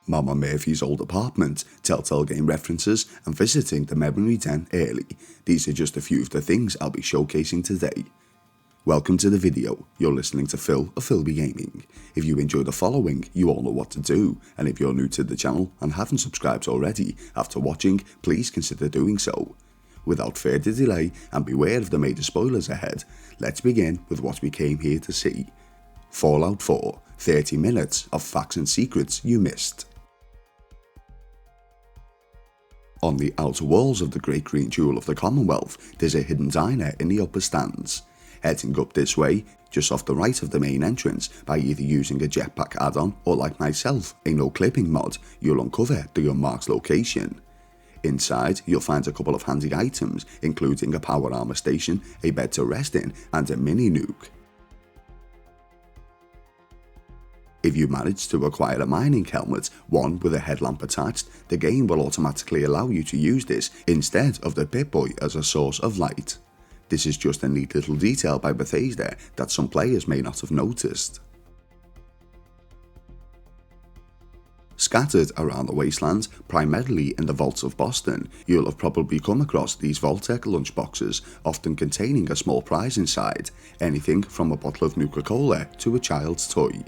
Mama Murphy's old apartment, telltale game references, and visiting the memory den early. These are just a few of the things I'll be showcasing today. Welcome to the video. You're listening to Phil of Philby Gaming. If you enjoy the following, you all know what to do, and if you're new to the channel and haven't subscribed already, after watching, please consider doing so. Without further delay, and beware of the major spoilers ahead, let's begin with what we came here to see. Fallout 4, 30 minutes of facts and secrets you missed. On the outer walls of the Great Green Jewel of the Commonwealth, there's a hidden diner in the upper stands. Heading up this way, just off the right of the main entrance, by either using a jetpack add-on or like myself, a no-clipping mod, you'll uncover the unmarked location. Inside, you'll find a couple of handy items, including a power armor station, a bed to rest in, and a mini nuke. If you manage to acquire a mining helmet, one with a headlamp attached, the game will automatically allow you to use this instead of the Pip-Boy as a source of light. This is just a neat little detail by Bethesda that some players may not have noticed. Scattered around the wasteland, primarily in the vaults of Boston, you'll have probably come across these Vault-Tec Lunch Boxes, often containing a small prize inside, anything from a bottle of Nuka-Cola to a child's toy.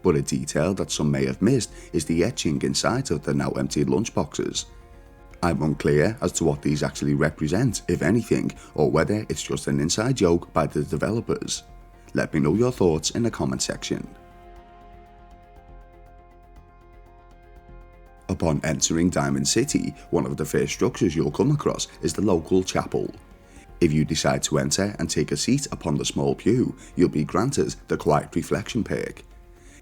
But a detail that some may have missed is the etching inside of the now empty lunch boxes. I'm unclear as to what these actually represent, if anything, or whether it's just an inside joke by the developers. Let me know your thoughts in the comment section. Upon entering Diamond City, one of the first structures you'll come across is the local chapel. If you decide to enter and take a seat upon the small pew, you'll be granted the Quiet Reflection perk.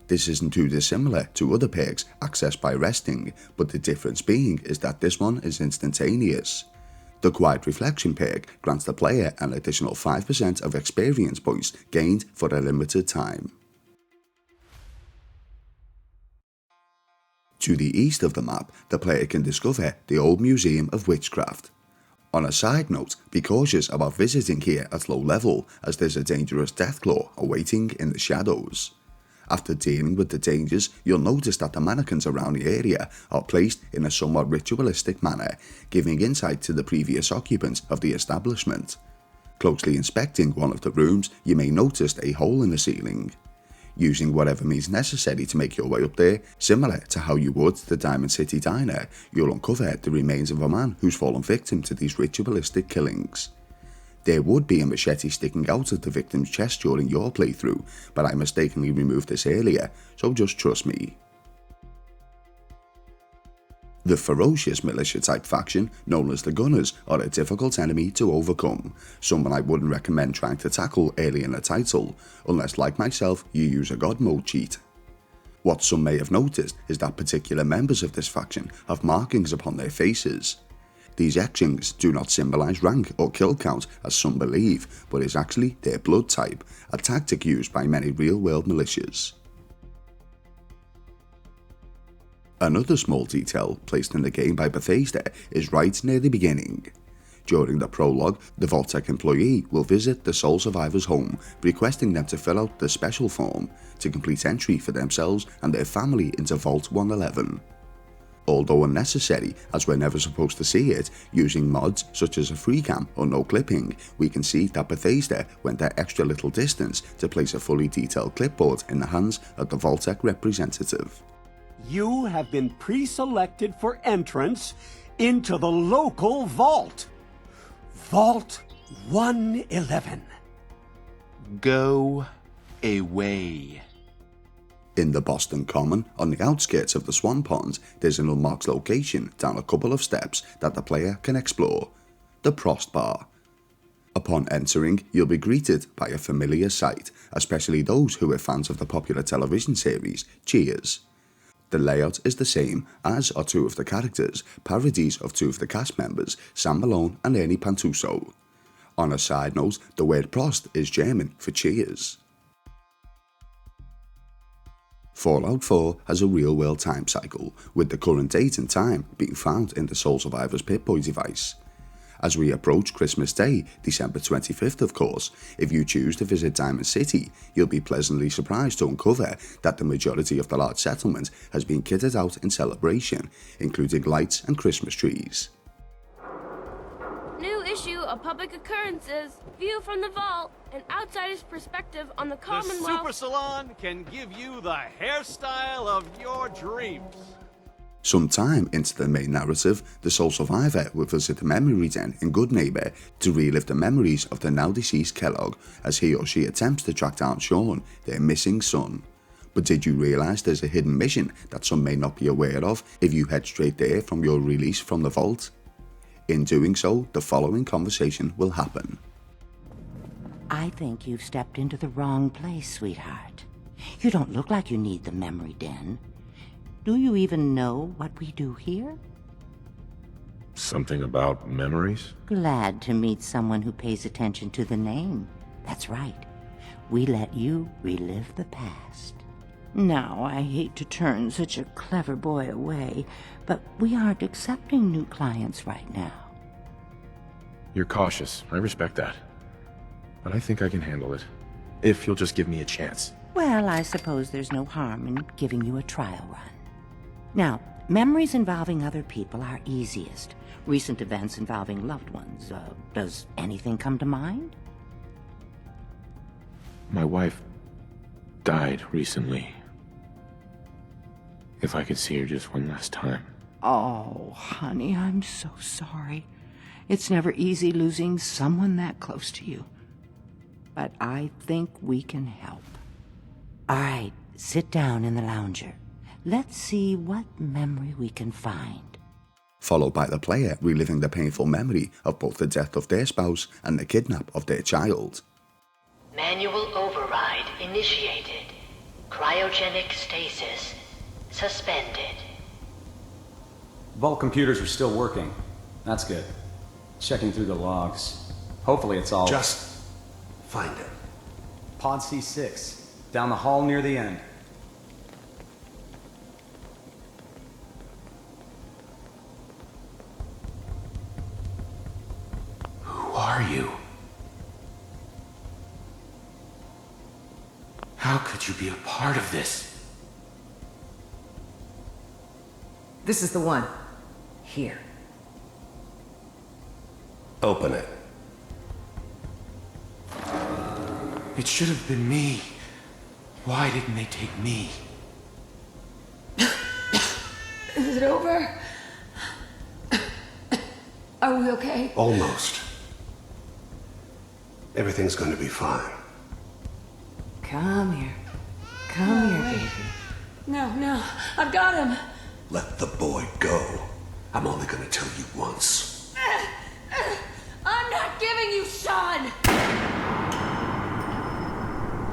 This isn't too dissimilar to other perks accessed by resting, but the difference being is that this one is instantaneous. The Quiet Reflection perk grants the player an additional 5% of experience points gained for a limited time. To the east of the map, the player can discover the Old Museum of Witchcraft. On a side note, be cautious about visiting here at low level, as there's a dangerous deathclaw awaiting in the shadows. After dealing with the dangers, you'll notice that the mannequins around the area are placed in a somewhat ritualistic manner, giving insight to the previous occupants of the establishment. Closely inspecting one of the rooms, you may notice a hole in the ceiling. Using whatever means necessary to make your way up there, similar to how you would the Diamond City Diner, you'll uncover the remains of a man who's fallen victim to these ritualistic killings. There would be a machete sticking out of the victim's chest during your playthrough, but I mistakenly removed this earlier, so just trust me. The ferocious militia-type faction, known as the Gunners, are a difficult enemy to overcome, someone I wouldn't recommend trying to tackle early in a title, unless like myself you use a God mode cheat. What some may have noticed is that particular members of this faction have markings upon their faces. These etchings do not symbolise rank or kill count as some believe, but is actually their blood type, a tactic used by many real-world militias. Another small detail placed in the game by Bethesda is right near the beginning. During the prologue, the Vault-Tec employee will visit the sole survivor's home, requesting them to fill out the special form to complete entry for themselves and their family into Vault 111. Although unnecessary, as we're never supposed to see it, using mods such as a free cam or no clipping, we can see that Bethesda went that extra little distance to place a fully detailed clipboard in the hands of the Vault-Tec representative. You have been pre-selected for entrance into the local vault. Vault 111. Go away. In the Boston Common, on the outskirts of the Swan Pond, there's an unmarked location down a couple of steps that the player can explore, the Prost Bar. Upon entering, you'll be greeted by a familiar sight, especially those who are fans of the popular television series Cheers. The layout is the same, as are two of the characters, parodies of two of the cast members, Sam Malone and Ernie Pantuso. On a side note, the word Prost is German for cheers. Fallout 4 has a real-world time cycle, with the current date and time being found in the sole survivor's Pip-Boy device. As we approach Christmas Day, December 25th of course, if you choose to visit Diamond City, you'll be pleasantly surprised to uncover that the majority of the large settlement has been kitted out in celebration, including lights and Christmas trees. New issue of Public Occurrences, View from the Vault, an outsider's perspective on the Commonwealth. The Super Salon can give you the hairstyle of your dreams. Sometime into the main narrative, the sole survivor will visit the memory den in Goodneighbor to relive the memories of the now deceased Kellogg as he or she attempts to track down Sean, their missing son. But did you realise there's a hidden mission that some may not be aware of if you head straight there from your release from the vault? In doing so, the following conversation will happen. I think you've stepped into the wrong place, sweetheart. You don't look like you need the memory den. Do you even know what we do here? Something about memories? Glad to meet someone who pays attention to the name. That's right. We let you relive the past. Now, I hate to turn such a clever boy away, but we aren't accepting new clients right now. You're cautious. I respect that. But I think I can handle it. If you'll just give me a chance. Well, I suppose there's no harm in giving you a trial run. Now, memories involving other people are easiest. Recent events involving loved ones. Does anything come to mind? My wife died recently. If I could see her just one last time. Oh, honey, I'm so sorry. It's never easy losing someone that close to you. But I think we can help. All right, sit down in the lounger. Let's see what memory we can find. Followed by the player reliving the painful memory of both the death of their spouse and the kidnap of their child. Manual override initiated. Cryogenic stasis suspended. Vault computers are still working. That's good. Checking through the logs. Hopefully it's all... Just find it. Pod C6. Down the hall near the end. Who are you? How could you be a part of this? This is the one. Here. Open it. It should have been me. Why didn't they take me? Is it over? Are we okay? Almost. Everything's going to be fine. Come here. Come here, baby. No, I've got him. Let the boy go. I'm only going to tell you once. I'm not giving you Sean!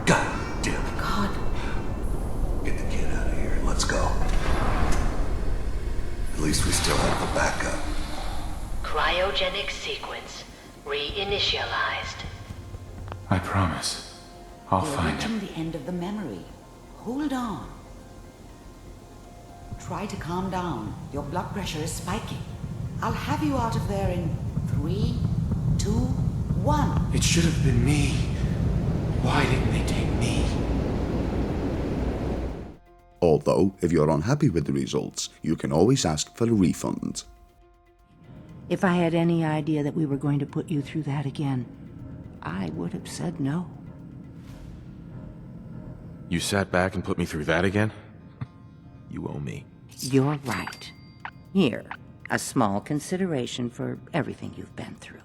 God damn. God. Get the kid out of here and let's go. At least we still have the backup. Cryogenic sequence reinitialized. I promise. I'll You're find reaching him. the end of the memory. Hold on. Try to calm down. Your blood pressure is spiking. I'll have you out of there in 3, 2, 1. It should have been me. Why didn't they take me? Although, if you're unhappy with the results, you can always ask for a refund. If I had any idea that we were going to put you through that again, I would have said no. You sat back and put me through that again? You owe me. You're right. Here, a small consideration for everything you've been through.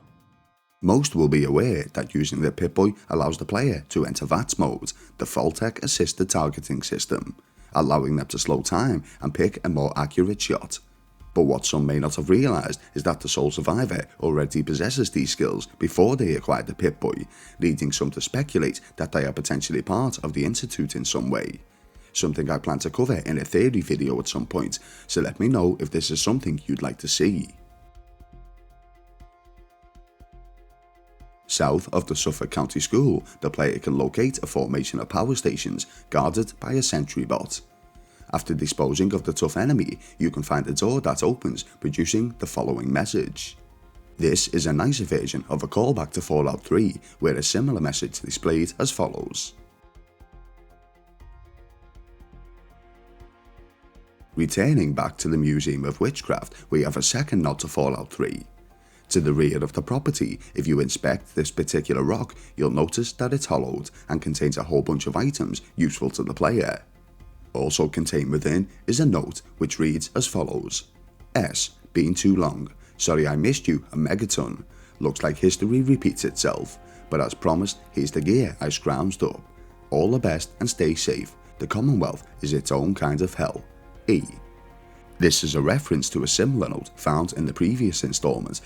Most will be aware that using the Pip-Boy allows the player to enter V.A.T.S mode, the Vault-Tec assisted targeting system, allowing them to slow time and pick a more accurate shot. But what some may not have realised is that the sole survivor already possesses these skills before they acquired the Pip-Boy, leading some to speculate that they are potentially part of the Institute in some way. Something I plan to cover in a theory video at some point, so let me know if this is something you'd like to see. South of the Suffolk County School, the player can locate a formation of power stations guarded by a sentry bot. After disposing of the tough enemy, you can find a door that opens, producing the following message. This is a nicer version of a callback to Fallout 3, where a similar message displayed as follows. Returning back to the Museum of Witchcraft, we have a second nod to Fallout 3. To the rear of the property, if you inspect this particular rock, you'll notice that it's hollowed and contains a whole bunch of items useful to the player. Also contained within is a note which reads as follows. S. Been too long. Sorry I missed you a megaton. Looks like history repeats itself, but as promised, here's the gear I scrounged up. All the best and stay safe. The Commonwealth is its own kind of hell. E. This is a reference to a similar note found in the previous installment.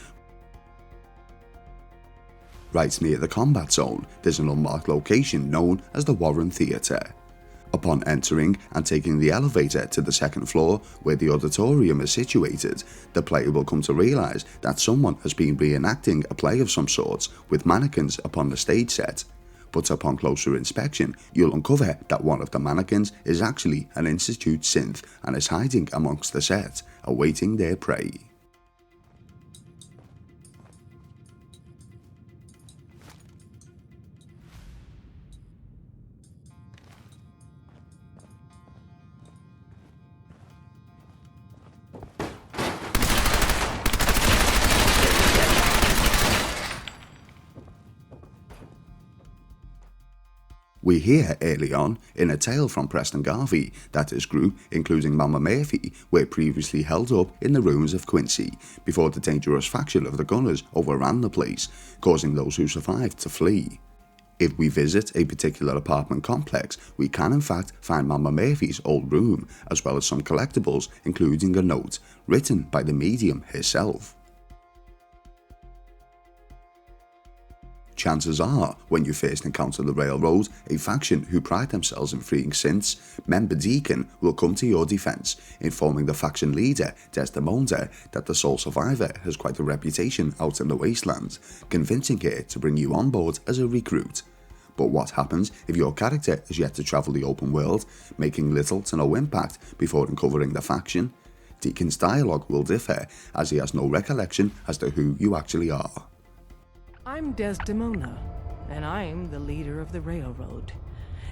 Right near the combat zone, there's an unmarked location known as the Warren Theatre. Upon entering and taking the elevator to the second floor where the auditorium is situated, the player will come to realise that someone has been reenacting a play of some sorts with mannequins upon the stage set. But upon closer inspection, you'll uncover that one of the mannequins is actually an Institute synth and is hiding amongst the set, awaiting their prey. We hear early on, in a tale from Preston Garvey, that his group, including Mama Murphy, were previously held up in the ruins of Quincy before the dangerous faction of the Gunners overran the place, causing those who survived to flee. If we visit a particular apartment complex, we can in fact find Mama Murphy's old room, as well as some collectibles, including a note written by the medium herself. Chances are, when you first encounter the railroad, a faction who pride themselves in freeing synths, member Deacon will come to your defense, informing the faction leader, Desdemona, that the sole survivor has quite a reputation out in the wasteland, convincing her to bring you on board as a recruit. But what happens if your character has yet to travel the open world, making little to no impact before uncovering the faction? Deacon's dialogue will differ, as he has no recollection as to who you actually are. I'm Desdemona, and I'm the leader of the railroad.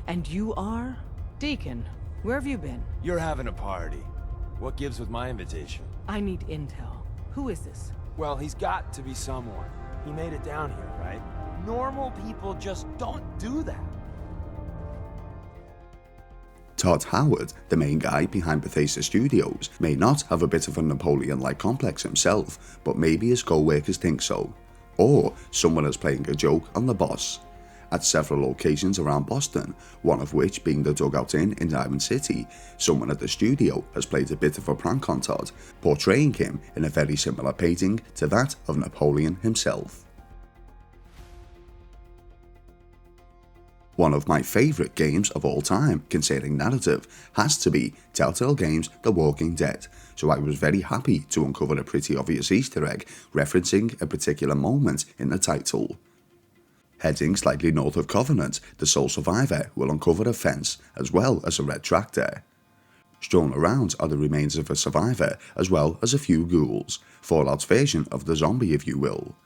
And you are? Deacon, where have you been? You're having a party. What gives with my invitation? I need intel. Who is this? Well, he's got to be someone. He made it down here, right? Normal people just don't do that. Todd Howard, the main guy behind Bethesda Studios, may not have a bit of a Napoleon-like complex himself, but maybe his co-workers think so. Or someone is playing a joke on the boss. At several locations around Boston, one of which being the Dugout Inn in Diamond City, someone at the studio has played a bit of a prank on Todd, portraying him in a very similar painting to that of Napoleon himself. One of my favourite games of all time concerning narrative has to be Telltale Games' The Walking Dead, so I was very happy to uncover a pretty obvious Easter egg referencing a particular moment in the title. Heading slightly north of Covenant, the sole survivor will uncover a fence as well as a red tractor. Strewn around are the remains of a survivor as well as a few ghouls, Fallout's version of the zombie if you will.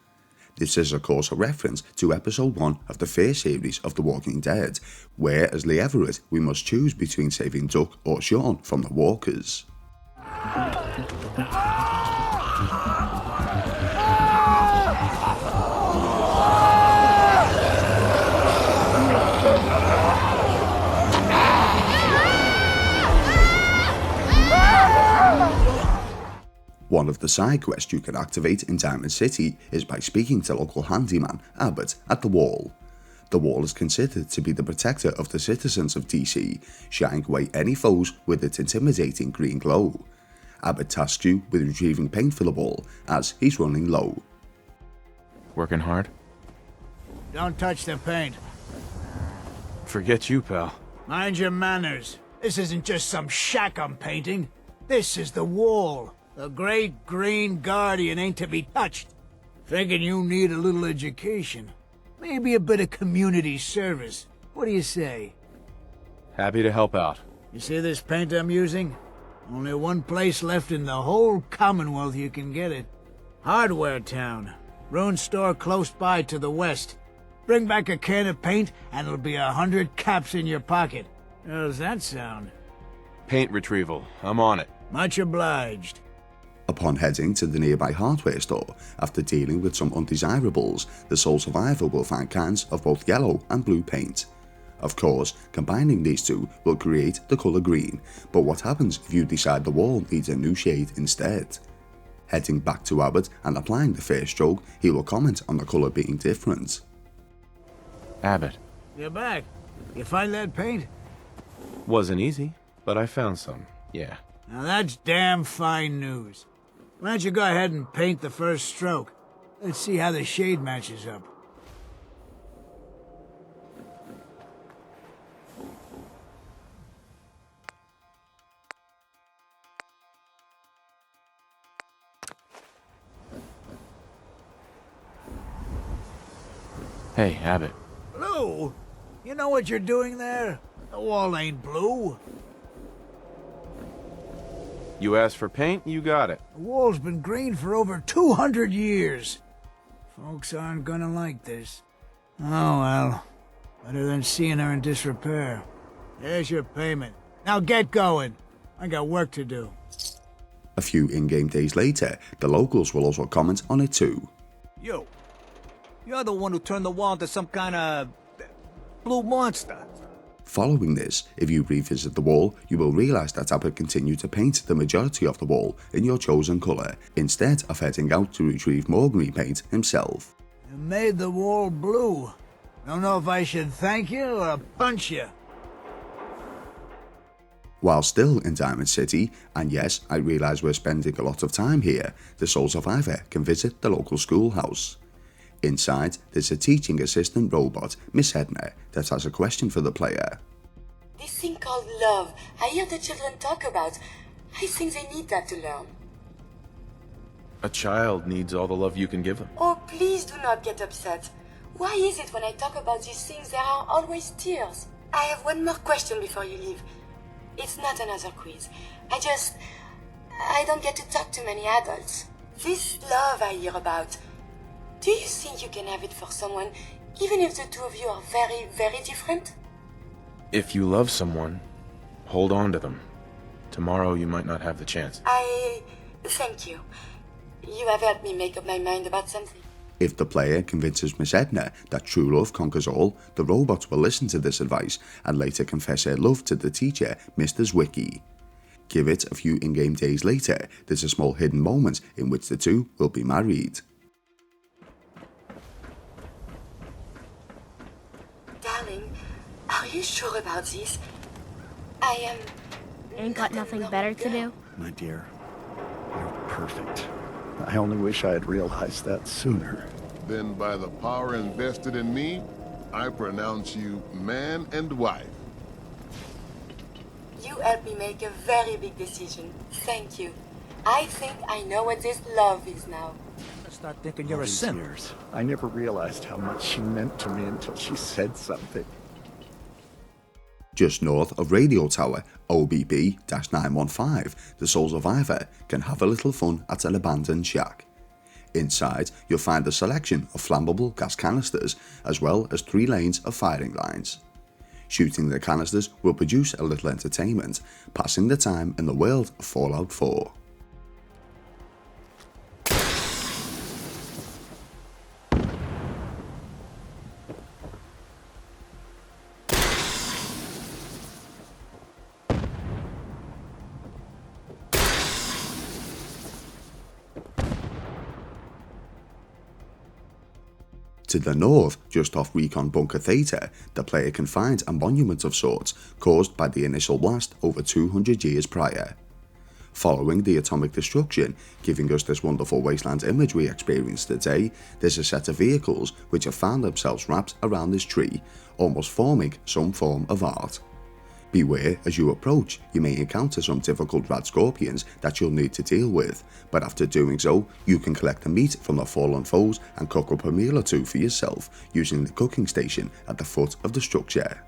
This is of course a reference to episode 1 of the first series of The Walking Dead, where as Lee Everett we must choose between saving Duck or Sean from the walkers. One of the side quests you can activate in Diamond City is by speaking to local handyman Abbott at the Wall. The Wall is considered to be the protector of the citizens of DC, shying away any foes with its intimidating green glow. Abbott tasks you with retrieving paint for the Wall as he's running low. Working hard? Don't touch the paint. Forget you, pal. Mind your manners. This isn't just some shack I'm painting. This is the Wall. The great green guardian ain't to be touched. Thinking you need a little education. Maybe a bit of community service. What do you say? Happy to help out. You see this paint I'm using? Only one place left in the whole Commonwealth you can get it. Hardware Town. Ruin store close by to the west. Bring back a can of paint, and it'll be 100 caps in your pocket. How does that sound? Paint retrieval. I'm on it. Much obliged. Upon heading to the nearby hardware store, after dealing with some undesirables, the sole survivor will find cans of both yellow and blue paint. Of course, combining these two will create the colour green, but what happens if you decide the wall needs a new shade instead? Heading back to Abbott and applying the first stroke, he will comment on the colour being different. Abbott. You're back. You find that paint? Wasn't easy, but I found some, yeah. Now that's damn fine news. Why don't you go ahead and paint the first stroke? Let's see how the shade matches up. Hey, Abbott. Blue? You know what you're doing there? The wall ain't blue. You asked for paint, you got it. The wall's been green for over 200 years. Folks aren't gonna like this. Oh well. Better than seeing her in disrepair. There's your payment. Now get going. I got work to do. A few in-game days later, the locals will also comment on it too. Yo, you're the one who turned the wall into some kind of blue monster. Following this, if you revisit the wall, you will realise that Abbott continued to paint the majority of the wall in your chosen colour, instead of heading out to retrieve more green paint himself. You made the wall blue. Don't know if I should thank you or punch you. While still in Diamond City, and yes, I realise we're spending a lot of time here, the sole survivor can visit the local schoolhouse. Inside, there's a teaching assistant robot, Miss Edna, that has a question for the player. This thing called love, I hear the children talk about. I think they need that to learn. A child needs all the love you can give them. Oh, please do not get upset. Why is it when I talk about these things there are always tears? I have one more question before you leave. It's not another quiz. I don't get to talk to many adults. This love I hear about, do you think you can have it for someone, even if the two of you are very, very different? If you love someone, hold on to them. Tomorrow you might not have the chance. Thank you. You have helped me make up my mind about something. If the player convinces Miss Edna that true love conquers all, the robot will listen to this advice and later confess her love to the teacher, Mr. Zwicky. Give it a few in-game days later, there's a small hidden moment in which the two will be married. Darling, are you sure about this? Ain't got nothing better to do? My dear, you're perfect. I only wish I had realized that sooner. Then by the power invested in me, I pronounce you man and wife. You helped me make a very big decision. Thank you. I think I know what this love is now. I start thinking you're a simp. I never realized how much she meant to me until she said something. Just north of Radio Tower OBB-915, the sole survivor can have a little fun at an abandoned shack. Inside, you'll find a selection of flammable gas canisters, as well as 3 lanes of firing lines. Shooting the canisters will produce a little entertainment, passing the time in the world of Fallout 4. To the north, just off Recon Bunker Theta, the player can find a monument of sorts caused by the initial blast over 200 years prior. Following the atomic destruction, giving us this wonderful wasteland image we experience today, there's a set of vehicles which have found themselves wrapped around this tree, almost forming some form of art. Beware as you approach, you may encounter some difficult rad scorpions that you'll need to deal with, but after doing so, you can collect the meat from the fallen foes and cook up a meal or two for yourself using the cooking station at the foot of the structure.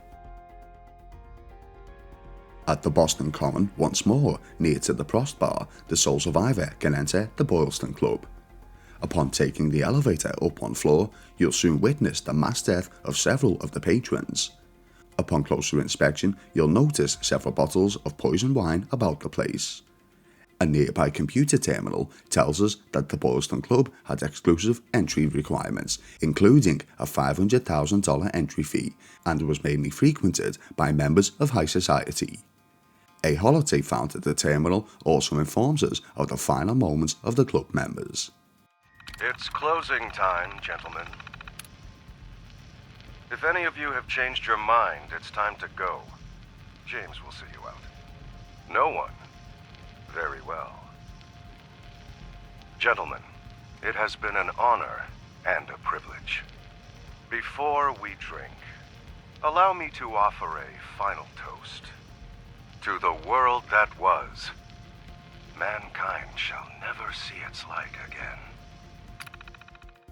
At the Boston Common, once more, near to the Prost Bar, the sole survivor can enter the Boylston Club. Upon taking the elevator up one floor, you'll soon witness the mass death of several of the patrons. Upon closer inspection, you'll notice several bottles of poison wine about the place. A nearby computer terminal tells us that the Boylston Club had exclusive entry requirements, including a $500,000 entry fee, and was mainly frequented by members of high society. A holotape found at the terminal also informs us of the final moments of the club members. It's closing time, gentlemen. If any of you have changed your mind, it's time to go. James will see you out. No one? Very well. Gentlemen, it has been an honor and a privilege. Before we drink, allow me to offer a final toast. To the world that was, mankind shall never see its like again.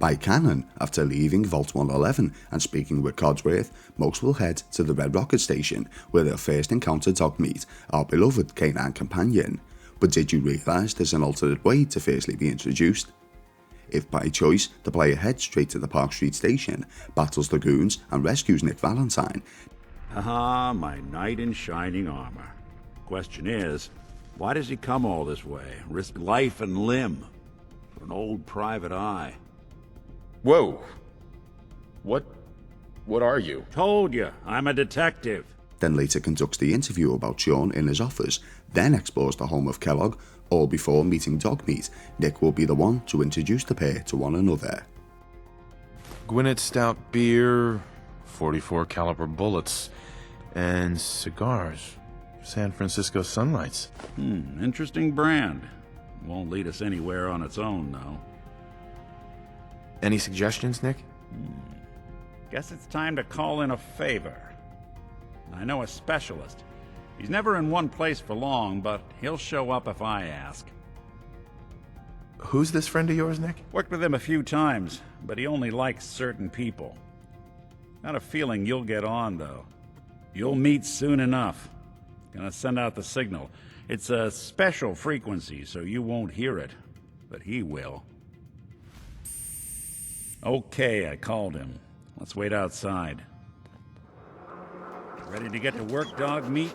By canon, after leaving Vault 111 and speaking with Codsworth, most will head to the Red Rocket Station where they'll first encounter Dogmeat, our beloved canine companion. But did you realise there's an alternate way to firstly be introduced? If by choice the player heads straight to the Park Street Station, battles the goons and rescues Nick Valentine. Ah, my knight in shining armor. Question is, why does he come all this way, risk life and limb for an old private eye? Whoa. What are you? Told you, I'm a detective. Then later conducts the interview about Sean in his office, then explores the home of Kellogg, all before meeting Dogmeat. Nick will be the one to introduce the pair to one another. Gwinnett stout beer, 44 caliber bullets, and cigars. San Francisco Sunlights. Interesting brand. Won't lead us anywhere on its own, though. Any suggestions, Nick? Guess it's time to call in a favor. I know a specialist. He's never in one place for long, but he'll show up if I ask. Who's this friend of yours, Nick? Worked with him a few times, but he only likes certain people. Got a feeling you'll get on, though. You'll meet soon enough. Gonna send out the signal. It's a special frequency, so you won't hear it, but he will. Okay, I called him. Let's wait outside. Ready to get to work, Dogmeat?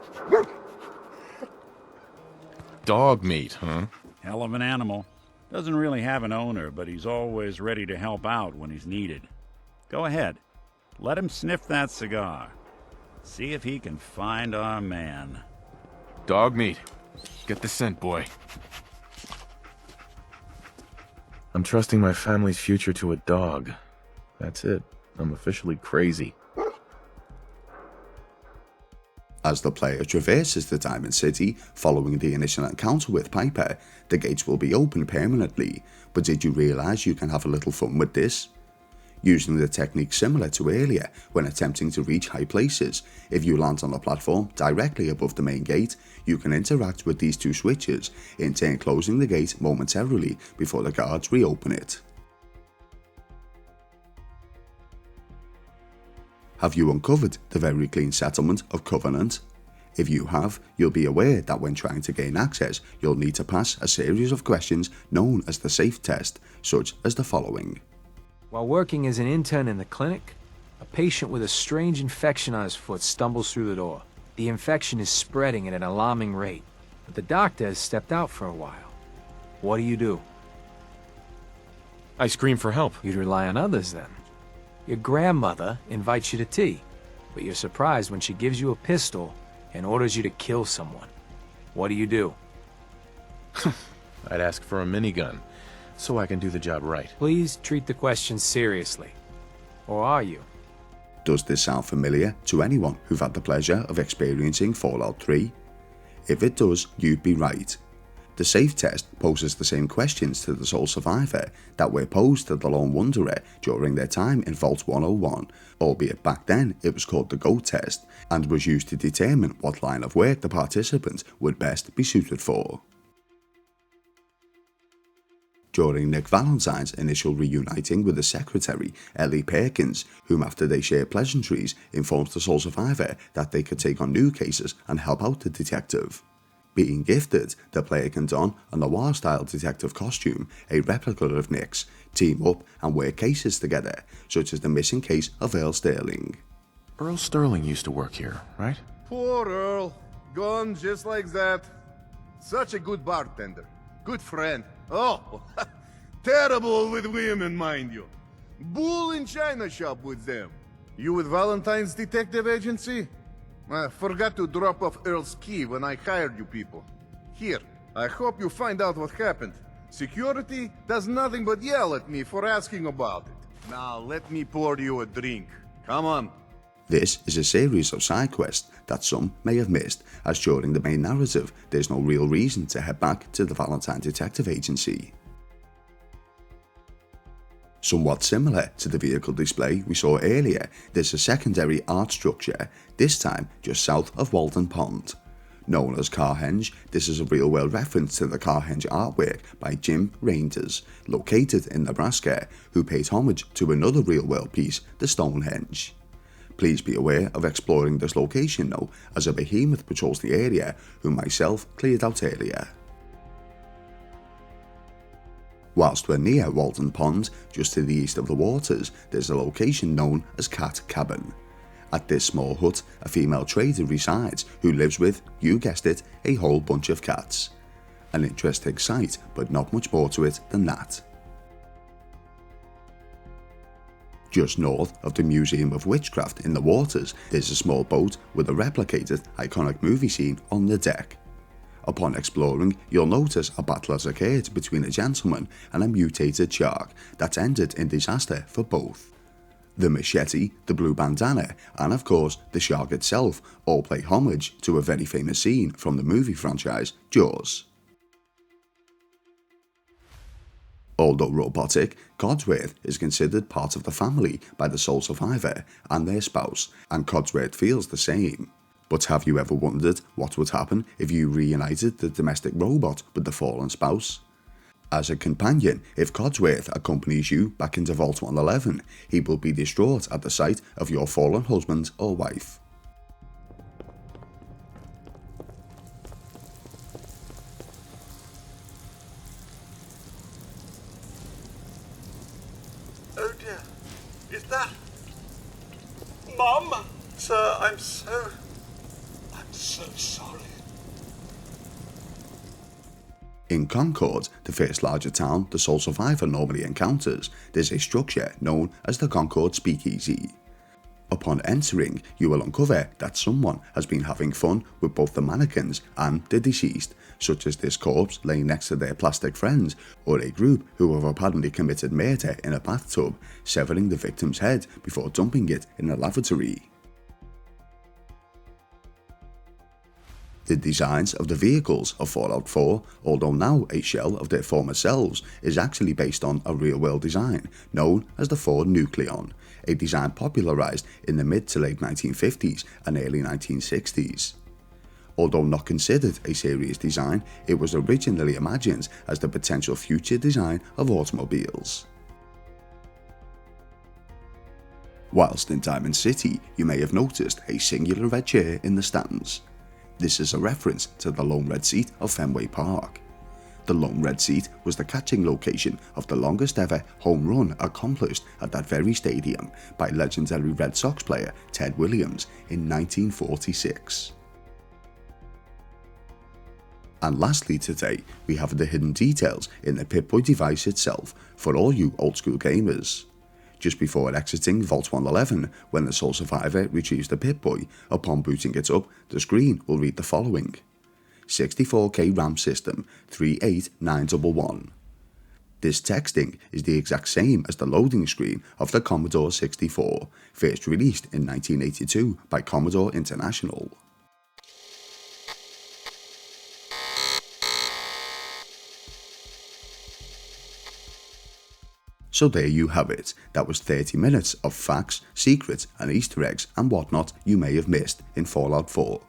Dogmeat, huh? Hell of an animal. Doesn't really have an owner, but he's always ready to help out when he's needed. Go ahead. Let him sniff that cigar. See if he can find our man. Dogmeat. Get the scent, boy. I'm trusting my family's future to a dog. That's it. I'm officially crazy. As the player traverses the Diamond City following the initial encounter with Piper, the gates will be open permanently, but did you realise you can have a little fun with this? Using the technique similar to earlier when attempting to reach high places, if you land on a platform directly above the main gate, you can interact with these two switches, in turn closing the gate momentarily before the guards reopen it. Have you uncovered the very clean settlement of Covenant? If you have, you'll be aware that when trying to gain access, you'll need to pass a series of questions known as the S.A.F.E test, such as the following. While working as an intern in the clinic, a patient with a strange infection on his foot stumbles through the door. The infection is spreading at an alarming rate, but the doctor has stepped out for a while. What do? I scream for help. You'd rely on others then. Your grandmother invites you to tea, but you're surprised when she gives you a pistol and orders you to kill someone. What do? I'd ask for a minigun, so I can do the job right. Please treat the questions seriously. Or are you? Does this sound familiar to anyone who've had the pleasure of experiencing Fallout 3? If it does, you'd be right. The S.A.F.E test poses the same questions to the sole survivor that were posed to the Lone Wanderer during their time in Vault 101, albeit back then it was called the G.O.A.T test, and was used to determine what line of work the participant would best be suited for. During Nick Valentine's initial reuniting with the secretary, Ellie Perkins, whom after they share pleasantries, informs the sole survivor that they could take on new cases and help out the detective. Being gifted, the player can don a noir-style detective costume, a replica of Nick's, team up and work cases together, such as the missing case of Earl Sterling. Earl Sterling used to work here, right? Poor Earl. Gone just like that. Such a good bartender. Good friend. Oh, terrible with women, mind you. Bull in china shop with them. You with Valentine's Detective Agency? I forgot to drop off Earl's key when I hired you people. Here, I hope you find out what happened. Security does nothing but yell at me for asking about it. Now let me pour you a drink. Come on. This is a series of side quests that some may have missed, as during the main narrative there's no real reason to head back to the Valentine Detective Agency. Somewhat similar to the vehicle display we saw earlier, there's a secondary art structure, this time just south of Walden Pond. Known as Carhenge, this is a real-world reference to the Carhenge artwork by Jim Reinders, located in Nebraska, who pays homage to another real-world piece, the Stonehenge. Please be aware of exploring this location though, as a behemoth patrols the area, who myself cleared out earlier. Whilst we're near Walden Pond, just to the east of the waters, there's a location known as Cat Cabin. At this small hut, a female trader resides who lives with, you guessed it, a whole bunch of cats. An interesting sight, but not much more to it than that. Just north of the Museum of Witchcraft in the waters, there's a small boat with a replicated iconic movie scene on the deck. Upon exploring, you'll notice a battle has occurred between a gentleman and a mutated shark that's ended in disaster for both. The machete, the blue bandana, and of course the shark itself all pay homage to a very famous scene from the movie franchise Jaws. Although robotic, Codsworth is considered part of the family by the sole survivor and their spouse, and Codsworth feels the same. But have you ever wondered what would happen if you reunited the domestic robot with the fallen spouse? As a companion, if Codsworth accompanies you back into Vault 111, he will be distraught at the sight of your fallen husband or wife. Oh dear, is that... Mum? Sir, I'm so sorry. In Concord, the first larger town the sole survivor normally encounters, there's a structure known as the Concord Speakeasy. Upon entering, you will uncover that someone has been having fun with both the mannequins and the deceased, such as this corpse laying next to their plastic friends, or a group who have apparently committed murder in a bathtub, severing the victim's head before dumping it in a lavatory. The designs of the vehicles of Fallout 4, although now a shell of their former selves, is actually based on a real-world design known as the Ford Nucleon, a design popularized in the mid to late 1950s and early 1960s. Although not considered a serious design, it was originally imagined as the potential future design of automobiles. Whilst in Diamond City, you may have noticed a singular red chair in the stands. This is a reference to the Lone Red Seat of Fenway Park. The Lone Red Seat was the catching location of the longest ever home run accomplished at that very stadium by legendary Red Sox player Ted Williams in 1946. And lastly today, we have the hidden details in the Pip-Boy device itself for all you old school gamers. Just before exiting Vault 111, when the sole survivor retrieves the Pip-Boy, upon booting it up, the screen will read the following: 64K RAM system 38911. This texting is the exact same as the loading screen of the Commodore 64, first released in 1982 by Commodore International. So there you have it, that was 30 minutes of facts, secrets and Easter eggs and whatnot you may have missed in Fallout 4.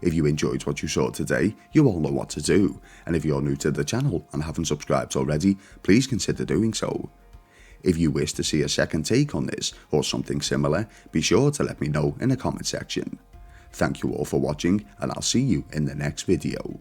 If you enjoyed what you saw today, you all know what to do, and if you're new to the channel and haven't subscribed already, please consider doing so. If you wish to see a second take on this or something similar, be sure to let me know in the comment section. Thank you all for watching, and I'll see you in the next video.